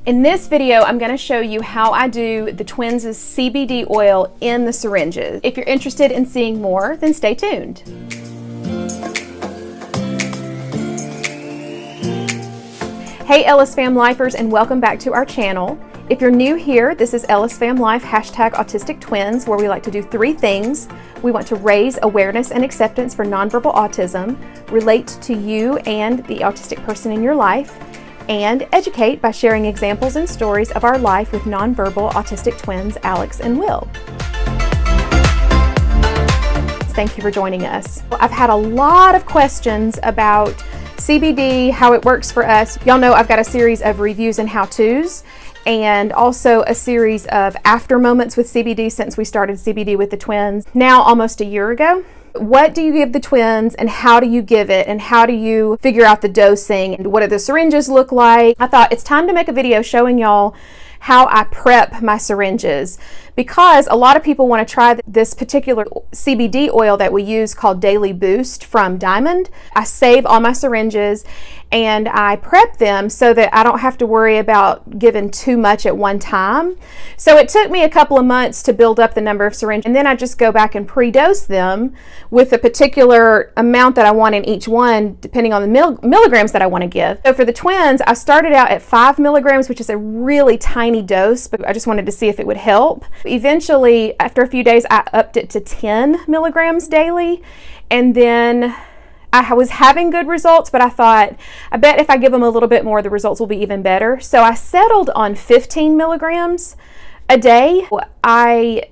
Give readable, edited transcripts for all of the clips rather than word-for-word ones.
In this video, I'm going to show you how I do the twins' CBD oil in the syringes. If you're interested in seeing more, then stay tuned. Hey EllisFamLifers, and welcome back to our channel. If you're new here, this is EllisFamLife #AutisticTwins, where we like to do three things. We want to raise awareness and acceptance for nonverbal autism, relate to you and the autistic person in your life, and educate by sharing examples and stories of our life with nonverbal autistic twins, Alex and Will. Thank you for joining us. I've had a lot of questions about CBD, how it works for us. Y'all know I've got a series of reviews and how-tos, and also a series of after moments with CBD since we started CBD with the twins, now almost a year ago. What do you give the twins, and how do you give it, and how do you figure out the dosing, and what do the syringes look like? I thought it's time to make a video showing y'all how I prep my syringes, because a lot of people want to try this particular CBD oil that we use called Daily Boost from Diamond. I save all my syringes and I prep them so that I don't have to worry about giving too much at one time. So it took me a couple of months to build up the number of syringes, and then I just go back and pre-dose them with a particular amount that I want in each one, depending on the milligrams that I want to give. So for the twins, I started out at 5 milligrams, which is a really tiny dose, but I just wanted to see if it would help. Eventually, after a few days, I upped it to 10 milligrams daily, and then I was having good results, but I thought, I bet if I give them a little bit more, the results will be even better. So I settled on 15 milligrams a day. I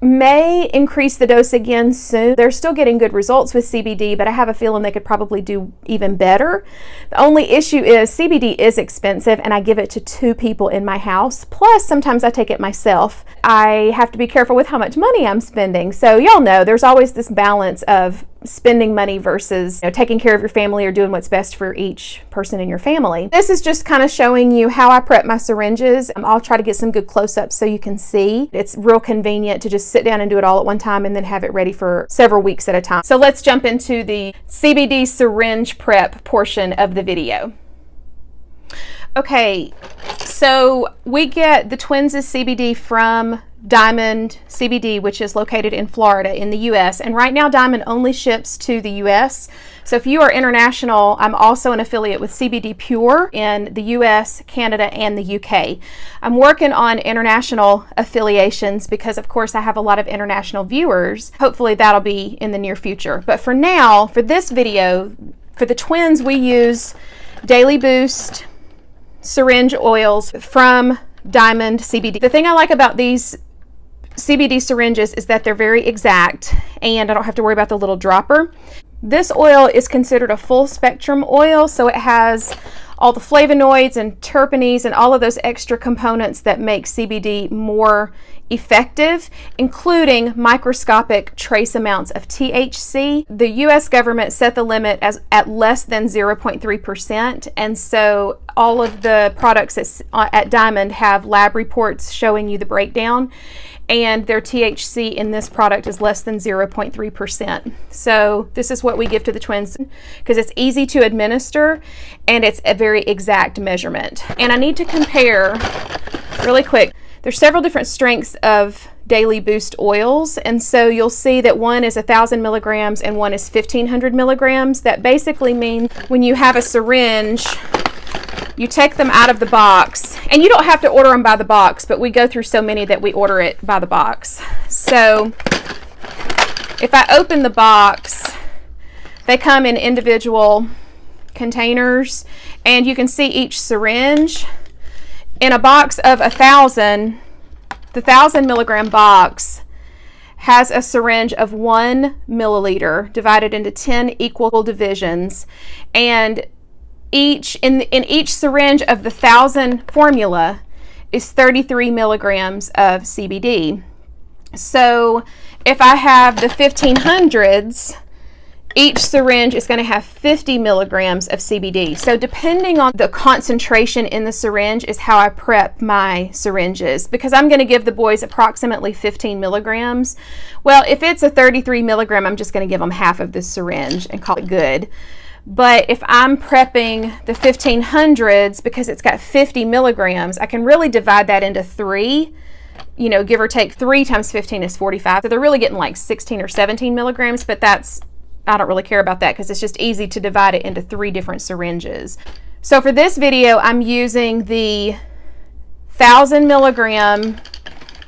may increase the dose again soon. They're still getting good results with CBD, but I have a feeling they could probably do even better. The only issue is CBD is expensive, and I give it to 2 people in my house. Plus, sometimes I take it myself. I have to be careful with how much money I'm spending. So y'all know there's always this balance of spending money versus taking care of your family or doing what's best for each person in your family. This is just kind of showing you how I prep my syringes. I'll try to get some good close-ups so you can see. It's real convenient to just sit down and do it all at one time and then have it ready for several weeks at a time. So let's jump into the CBD syringe prep portion of the video. Okay, so we get the twins' CBD from Diamond CBD, which is located in Florida in the US, and right now Diamond only ships to the US. So if you are international, I'm also an affiliate with CBD Pure in the US, Canada, and the UK. I'm working on international affiliations because of course I have a lot of international viewers. Hopefully that'll be in the near future. But for now, for this video, for the twins, we use Daily Boost syringe oils from Diamond CBD. The thing I like about these CBD syringes is that they're very exact, and I don't have to worry about the little dropper. This oil is considered a full spectrum oil, so it has all the flavonoids and terpenes and all of those extra components that make CBD more effective, including microscopic trace amounts of THC. The US government set the limit at less than 0.3%, and so all of the products at Diamond have lab reports showing you the breakdown, and their THC in this product is less than 0.3%. So this is what we give to the twins because it's easy to administer and it's a very exact measurement. And I need to compare really quick. There's several different strengths of Daily Boost oils, and so you'll see that one is 1,000 milligrams and one is 1,500 milligrams. That basically means when you have a syringe, you take them out of the box, and you don't have to order them by the box, but we go through so many that we order it by the box. So if I open the box, they come in individual containers, and you can see each syringe. In a box of 1,000, the 1,000 milligram box has a syringe of 1 milliliter divided into 10 equal divisions, and in each syringe of the 1,000 formula is 33 milligrams of CBD. So if I have the 1,500s, each syringe is going to have 50 milligrams of CBD. So depending on the concentration in the syringe is how I prep my syringes, because I'm going to give the boys approximately 15 milligrams. Well, if it's a 33 milligram, I'm just going to give them half of this syringe and call it good. But if I'm prepping the 1500s, because it's got 50 milligrams, I can really divide that into 3, you know, give or take. 3 times 15 is 45. So they're really getting like 16 or 17 milligrams, but I don't really care about that because it's just easy to divide it into 3 different syringes. So for this video, I'm using the 1000 milligram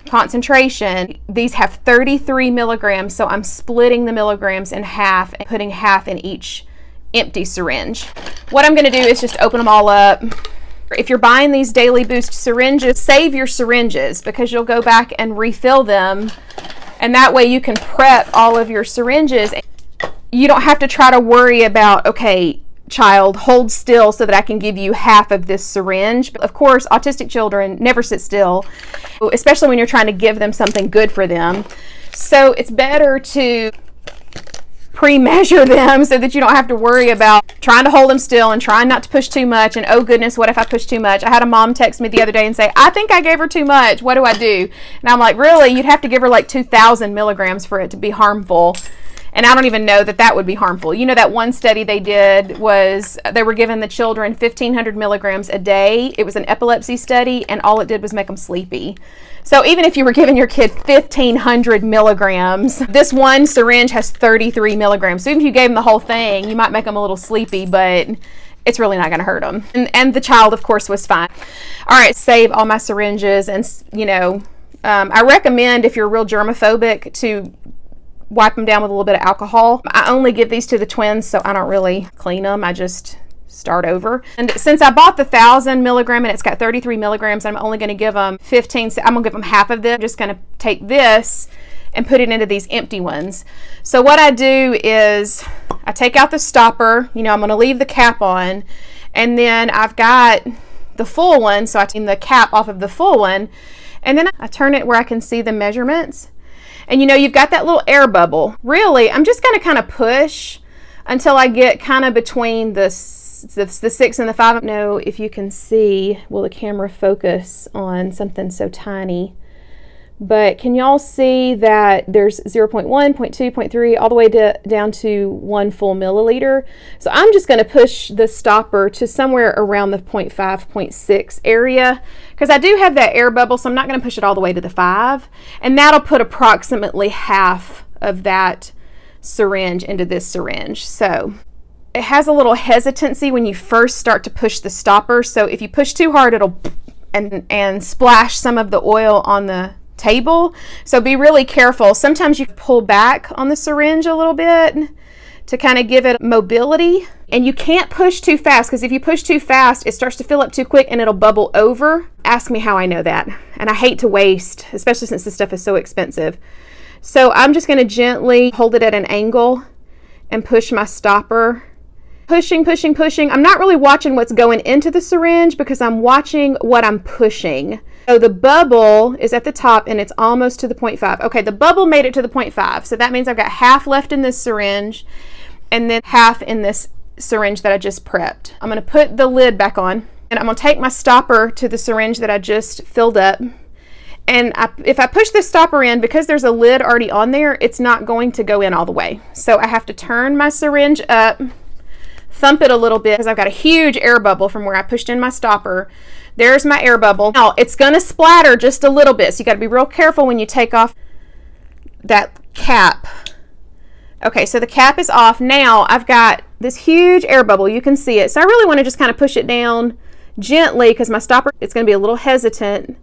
concentration. These have 33 milligrams, so I'm splitting the milligrams in half and putting half in each empty syringe. What I'm going to do is just open them all up. If you're buying these Daily Boost syringes, save your syringes because you'll go back and refill them, and that way you can prep all of your syringes. You don't have to try to worry about, okay, child, hold still so that I can give you half of this syringe. Of course, autistic children never sit still, especially when you're trying to give them something good for them. So it's better to pre-measure them so that you don't have to worry about trying to hold them still and trying not to push too much, and oh goodness, what if I push too much? I had a mom text me the other day and say, I think I gave her too much, what do I do? And I'm like, really? You'd have to give her like 2000 milligrams for it to be harmful. And I don't even know that that would be harmful. You know, that one study they did was they were giving the children 1500 milligrams a day. It was an epilepsy study, and all it did was make them sleepy. So even if you were giving your kid 1500 milligrams, this one syringe has 33 milligrams. So even if you gave them the whole thing, you might make them a little sleepy, but it's really not going to hurt them. And the child, of course, was fine. All right, save all my syringes. And, you know, I recommend, if you're real germophobic, to wipe them down with a little bit of alcohol. I only give these to the twins, so I don't really clean them. I just start over. And since I bought the 1000 milligram and it's got 33 milligrams, I'm only going to give them 15. I'm going to give them half of this. I'm just going to take this and put it into these empty ones. So what I do is I take out the stopper. You know, I'm going to leave the cap on, and then I've got the full one, so I take the cap off of the full one, and then I turn it where I can see the measurements. And you know, you've got that little air bubble. Really, I'm just going to kind of push until I get kind of between the 6 and the 5. I don't know if you can see, will the camera focus on something so tiny? But can y'all see that there's 0.1, 0.2, 0.3, all the way down to 1 full milliliter? So I'm just going to push the stopper to somewhere around the 0.5, 0.6 area, because I do have that air bubble, so I'm not going to push it all the way to the 5. And that'll put approximately half of that syringe into this syringe. So it has a little hesitancy when you first start to push the stopper. So if you push too hard, it'll and splash some of the oil on the table. So be really careful. Sometimes you pull back on the syringe a little bit to kind of give it mobility, and you can't push too fast, because if you push too fast, it starts to fill up too quick and it'll bubble over. Ask me how I know that. And I hate to waste, especially since this stuff is so expensive. So I'm just going to gently hold it at an angle and push my stopper. Pushing, pushing, pushing. I'm not really watching what's going into the syringe because I'm watching what I'm pushing. So the bubble is at the top and it's almost to the 0.5. Okay, the bubble made it to the 0.5. So that means I've got half left in this syringe and then half in this syringe that I just prepped. I'm going to put the lid back on, and I'm going to take my stopper to the syringe that I just filled up. And if I push this stopper in, because there's a lid already on there, it's not going to go in all the way. So I have to turn my syringe up, thump it a little bit, because I've got a huge air bubble from where I pushed in my stopper. There's my air bubble. Now it's going to splatter just a little bit, so you got to be real careful when you take off that cap. Okay, so the cap is off. Now I've got this huge air bubble. You can see it. So I really want to just kind of push it down gently, because my stopper, it's going to be a little hesitant.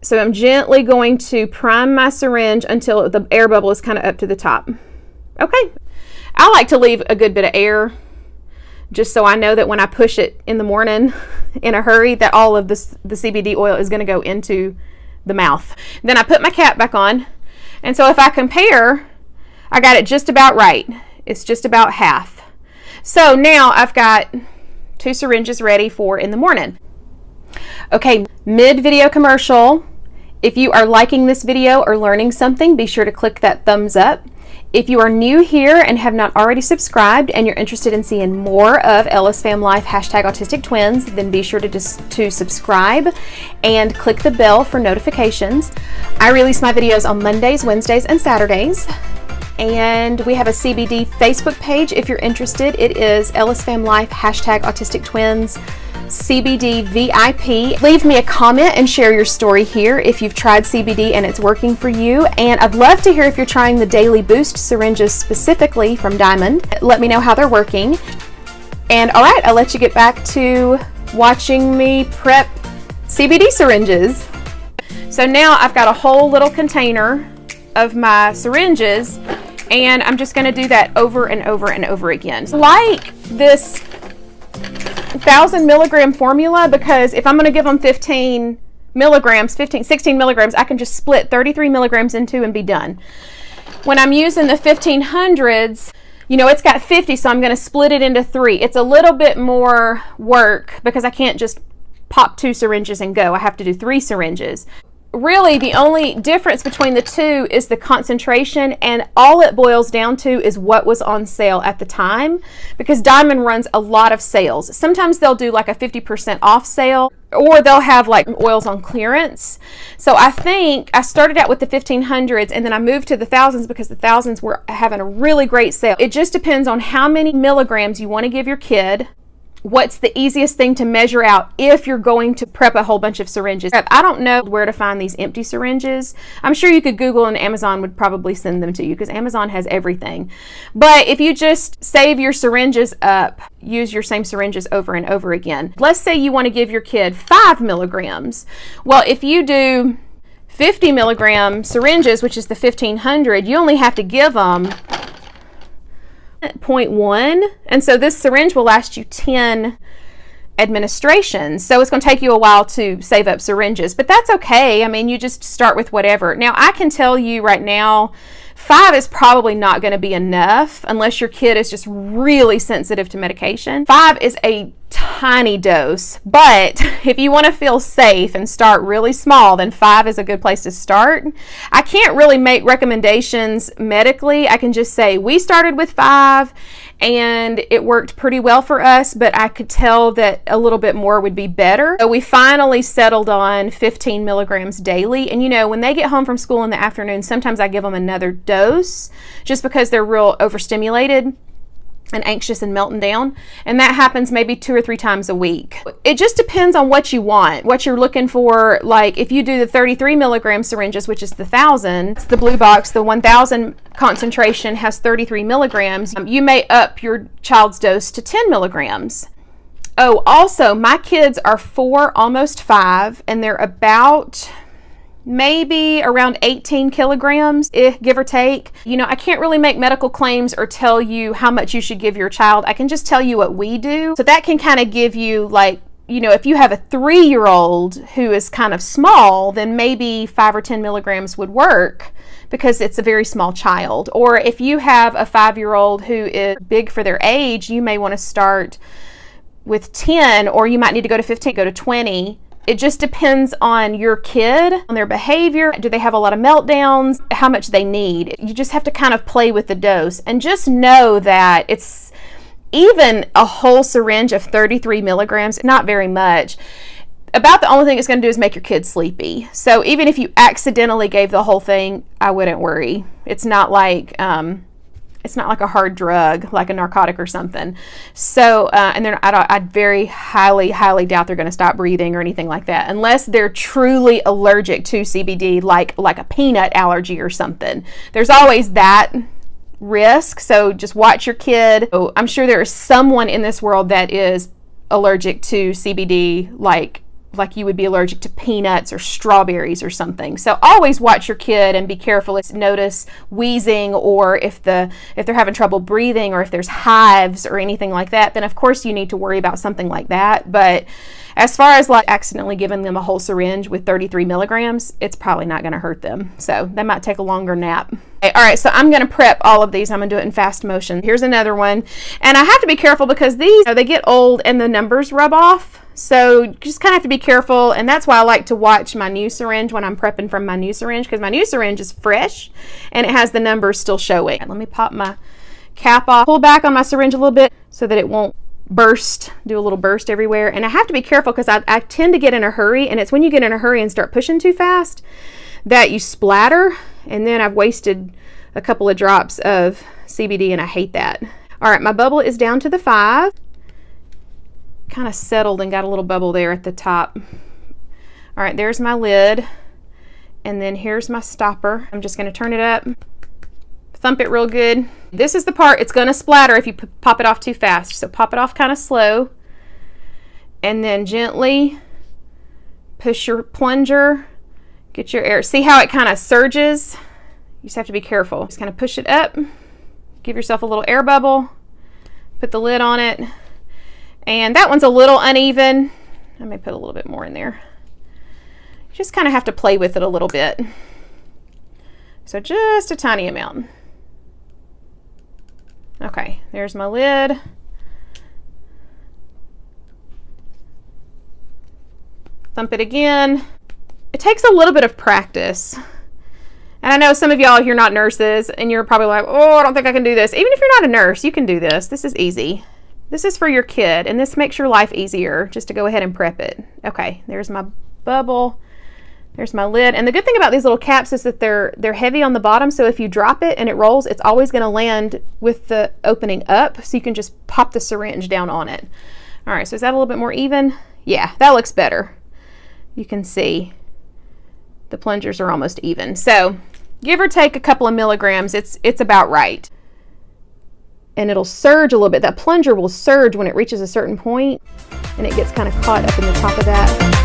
So I'm gently going to prime my syringe until the air bubble is kind of up to the top. Okay, I like to leave a good bit of air, just so I know that when I push it in the morning in a hurry, that all of the CBD oil is going to go into the mouth. Then I put my cap back on, and so if I compare, I got it just about right. It's just about half. So now I've got 2 syringes ready for in the morning. Okay, mid-video commercial. If you are liking this video or learning something, be sure to click that thumbs up. If you are new here and have not already subscribed and you're interested in seeing more of EllisFamLife #AutisticTwins, then be sure to subscribe and click the bell for notifications. I release my videos on Mondays, Wednesdays, and Saturdays. and we have a CBD Facebook page if you're interested. It is EllisFamLife, #autistictwins, CBD VIP. Leave me a comment and share your story here if you've tried CBD and it's working for you. And I'd love to hear if you're trying the Daily Boost syringes specifically from Diamond. Let me know how they're working. And all right, I'll let you get back to watching me prep CBD syringes. So now I've got a whole little container of my syringes, and I'm just going to do that over and over and over again. Like this 1,000 milligram formula, because if I'm going to give them 16 milligrams, I can just split 33 milligrams in two and be done. When I'm using the 1500s, you know, it's got 50, so I'm going to split it into 3. It's a little bit more work because I can't just pop 2 syringes and go. I have to do 3 syringes. Really, the only difference between the two is the concentration, and all it boils down to is what was on sale at the time, because Diamond runs a lot of sales. Sometimes they'll do like a 50% off sale, or they'll have like oils on clearance. So I think I started out with the 1500s, and then I moved to the thousands because the thousands were having a really great sale. It just depends on how many milligrams you want to give your kid. What's the easiest thing to measure out if you're going to prep a whole bunch of syringes? I don't know where to find these empty syringes. I'm sure you could Google, and Amazon would probably send them to you because Amazon has everything. But if you just save your syringes up, use your same syringes over and over again. Let's say you want to give your kid 5 milligrams. Well, if you do 50 milligram syringes, which is the 1500, you only have to give them 0.1, and so this syringe will last you 10 administrations. So it's going to take you a while to save up syringes, but that's okay. I mean, you just start with whatever. Now, I can tell you right now, 5 is probably not going to be enough unless your kid is just really sensitive to medication. 5 is a tiny dose, but if you want to feel safe and start really small, then 5 is a good place to start. I can't really make recommendations medically. I can just say we started with 5 and it worked pretty well for us, but I could tell that a little bit more would be better. So we finally settled on 15 milligrams daily. And you know, when they get home from school in the afternoon, sometimes I give them another dose just because they're real overstimulated and anxious and melting down, and that happens maybe 2 or 3 times a week. It just depends on what you want, what you're looking for. Like if you do the 33 milligram syringes, which is the 1,000, it's the blue box, the 1,000 concentration has 33 milligrams. You may up your child's dose to 10 milligrams. Oh, also, my kids are 4, almost 5, and they're about maybe around 18 kilograms, give or take. You know, I can't really make medical claims or tell you how much you should give your child. I can just tell you what we do. So that can kind of give you, like, you know, if you have a 3-year-old who is kind of small, then maybe 5 or 10 milligrams would work because it's a very small child. Or if you have a 5-year-old who is big for their age, you may want to start with 10, or you might need to go to 15, go to 20. It just depends on your kid, on their behavior. Do they have a lot of meltdowns? How much they need? You just have to kind of play with the dose, and just know that it's even a whole syringe of 33 milligrams, not very much. About the only thing it's going to do is make your kid sleepy. So even if you accidentally gave the whole thing, I wouldn't worry. It's not like a hard drug, like a narcotic or something. So, and then I very highly doubt they're going to stop breathing or anything like that, unless they're truly allergic to CBD, like a peanut allergy or something. There's always that risk. So just watch your kid. Oh, I'm sure there is someone in this world that is allergic to CBD, like you would be allergic to peanuts or strawberries or something. So always watch your kid and be careful. If you notice wheezing, or if they're having trouble breathing, or if there's hives or anything like that, then of course you need to worry about something like that. But as far as like accidentally giving them a whole syringe with 33 milligrams, it's probably not going to hurt them. So they might take a longer nap. Okay, all right, so I'm going to prep all of these. I'm going to do it in fast motion. Here's another one. And I have to be careful because these, they get old and the numbers rub off. So just kind of have to be careful, and that's why I like to watch my new syringe when I'm prepping from my new syringe, because my new syringe is fresh and it has the numbers still showing. Let me pop my cap off, pull back on my syringe a little bit so that it won't burst, do a little burst everywhere. And I have to be careful because I tend to get in a hurry, and it's when you get in a hurry and start pushing too fast that you splatter, and then I've wasted a couple of drops of CBD, and I hate that. All right, my bubble is down to the 5. Kind of settled and got a little bubble there at the top. All right, there's my lid. And then here's my stopper. I'm just gonna turn it up, thump it real good. This is the part, it's gonna splatter if you pop it off too fast. So pop it off kind of slow. And then gently push your plunger, get your air. See how it kind of surges? You just have to be careful. Just kind of push it up, give yourself a little air bubble, put the lid on it. And that one's a little uneven. I may put a little bit more in there. You just kind of have to play with it a little bit. So just a tiny amount. Okay, there's my lid. Thump it again. It takes a little bit of practice. And I know some of y'all, you're not nurses, and you're probably like, oh, I don't think I can do this. Even if you're not a nurse, you can do this. This is easy. This is for your kid, and this makes your life easier just to go ahead and prep it. Okay, there's my bubble. There's my lid. And the good thing about these little caps is that they're heavy on the bottom, so if you drop it and it rolls, it's always going to land with the opening up, so you can just pop the syringe down on it. All right, so is that a little bit more even? Yeah, that looks better. You can see the plungers are almost even. So give or take a couple of milligrams, it's about right. And it'll surge a little bit. That plunger will surge when it reaches a certain point, and it gets kind of caught up in the top of that.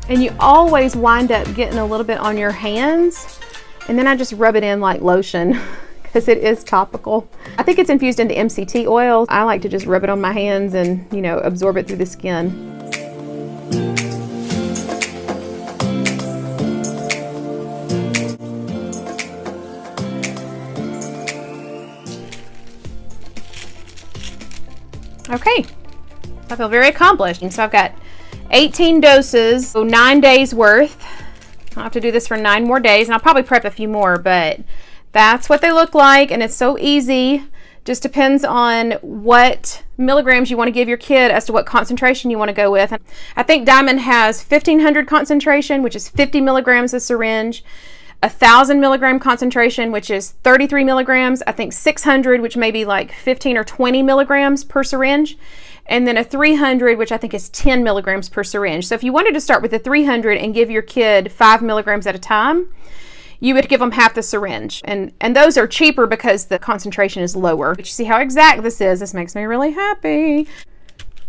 And you always wind up getting a little bit on your hands, and then I just rub it in like lotion because it is topical. I think it's infused into MCT oil. I like to just rub it on my hands and, you know, absorb it through the skin. Okay, I feel very accomplished. And so I've got 18 doses, so 9 days worth. I'll have to do this for 9 more days, and I'll probably prep a few more, but that's what they look like, and it's so easy. Just depends on what milligrams you want to give your kid as to what concentration you want to go with. I think Diamond has 1500 concentration, which is 50 milligrams a syringe. 1,000 milligram concentration, which is 33 milligrams. I think 600, which may be like 15 or 20 milligrams per syringe. And then a 300, which I think is 10 milligrams per syringe. So if you wanted to start with the 300 and give your kid 5 milligrams at a time, you would give them half the syringe. And those are cheaper because the concentration is lower. But you see how exact this is. This makes me really happy.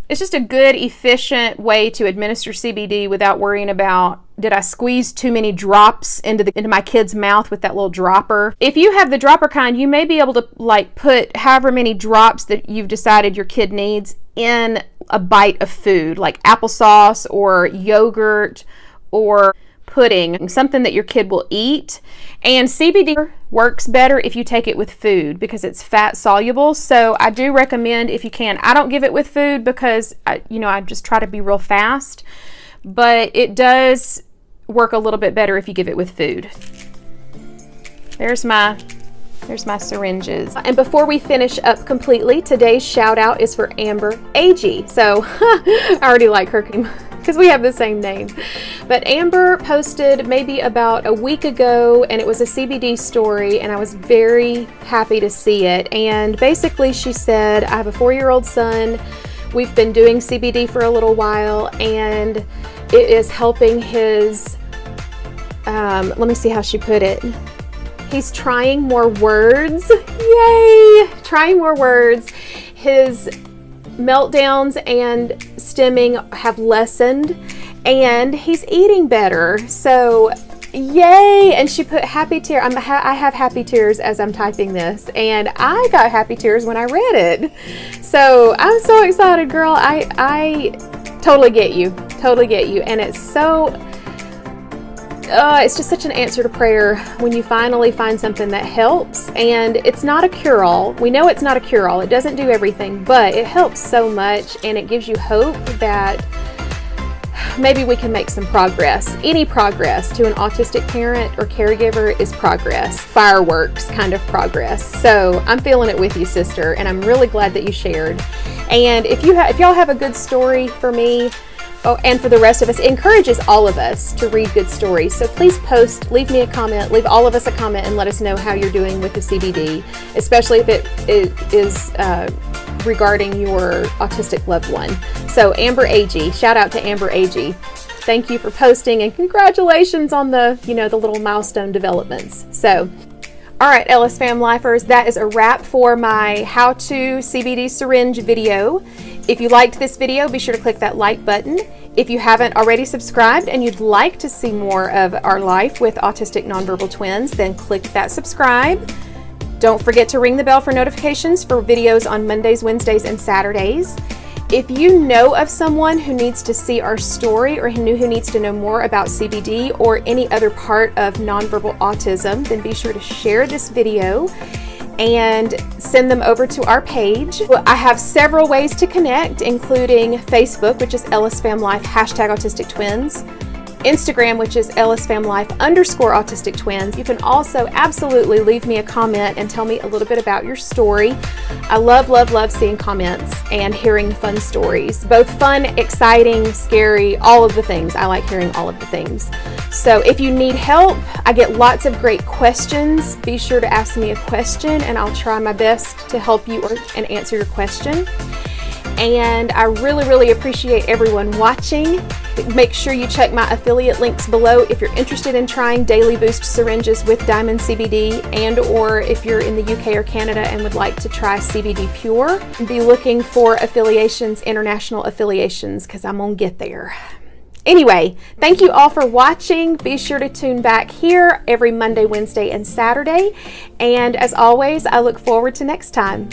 It's just a good, efficient way to administer CBD without worrying about, did I squeeze too many drops into my kid's mouth with that little dropper? If you have the dropper kind, you may be able to like put however many drops that you've decided your kid needs in a bite of food, like applesauce or yogurt or pudding, something that your kid will eat. And CBD works better if you take it with food because it's fat soluble. So I do recommend, if you can, I don't give it with food because I just try to be real fast, but it does work a little bit better if you give it with food. There's my syringes. And before we finish up completely, today's shout out is for Amber AG. So I already like her name because we have the same name. But Amber posted maybe about a week ago, and it was a CBD story, and I was very happy to see it. And basically she said, I have a 4-year-old son. We've been doing CBD for a little while, and it is helping his, let me see how she put it. He's trying more words. Yay! Trying more words. His meltdowns and stimming have lessened, and he's eating better. So, yay! And she put happy tear. I have happy tears as I'm typing this, and I got happy tears when I read it. So I'm so excited, girl. I totally get you. Totally get you. And it's so. It's just such an answer to prayer when you finally find something that helps. And it's not a cure-all. We know it's not a cure-all. It doesn't do everything, but it helps so much, and it gives you hope that maybe we can make some progress. Any progress to an autistic parent or caregiver is progress, fireworks kind of progress. So I'm feeling it with you, sister, and I'm really glad that you shared. And if y'all have a good story for me, and for the rest of us, it encourages all of us to read good stories. So please post, leave me a comment, leave all of us a comment, and let us know how you're doing with the CBD, especially if it is regarding your autistic loved one. So Amber AG, shout out to Amber AG. Thank you for posting, and congratulations on the little milestone developments. So, all right, EllisFamLifers, that is a wrap for my how-to CBD syringe video. If you liked this video, be sure to click that like button. If you haven't already subscribed and you'd like to see more of our life with autistic nonverbal twins, then click that subscribe. Don't forget to ring the bell for notifications for videos on Mondays, Wednesdays, and Saturdays. If you know of someone who needs to see our story or who needs to know more about CBD or any other part of nonverbal autism, then be sure to share this video and send them over to our page. I have several ways to connect, including Facebook, which is EllisFamLife, #autistictwins, Instagram, which is EllisFamLife_autistictwins. You can also absolutely leave me a comment and tell me a little bit about your story. I love, love, love seeing comments and hearing fun stories. Both fun, exciting, scary, all of the things. I like hearing all of the things. So if you need help, I get lots of great questions. Be sure to ask me a question and I'll try my best to help you and answer your question. And I really, really appreciate everyone watching. Make sure you check my affiliate links below if you're interested in trying Daily Boost syringes with Diamond CBD, and or if you're in the UK or Canada and would like to try CBD Pure. Be looking for affiliations, international affiliations, because I'm gonna get there. Anyway, thank you all for watching. Be sure to tune back here every Monday, Wednesday, and Saturday. And as always, I look forward to next time.